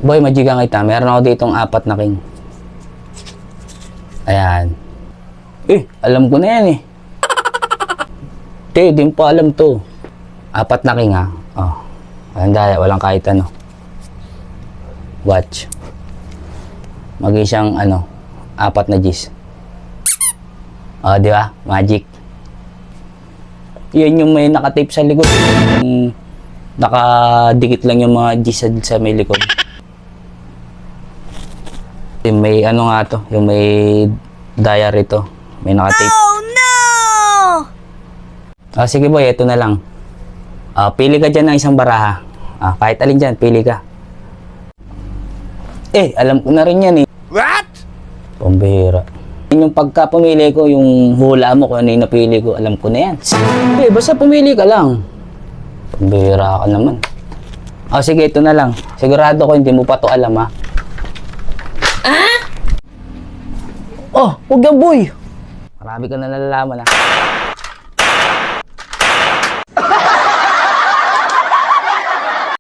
Boy, majigang kita. Meron ako ditong 4 na king. Ayan. Alam ko na yan eh. Di mo pa alam to. 4 na king ha. Oh. Handa, walang kahit ano. Watch. Maging siyang 4 na G's. Oh, di ba? Magic. Yan yung may nakatape sa likod. Nakadikit lang yung mga G's sa may likod. Yung may yung may diary to. May nakatape. Oh no! Sige boy, ito na lang. Pili ka dyan ng isang baraha. Kahit alin dyan, pili ka. Alam ko na rin yan eh. What? Pambihira. Yung pagka pumili ko, yung hula mo kung ano yung napili ko, alam ko na yan. Basta pumili ka lang. Pambihira ka naman. Sige, ito na lang. Sigurado ko hindi mo pa to alam ha. Huwag yan boy. Marami ka na nalalaman ha.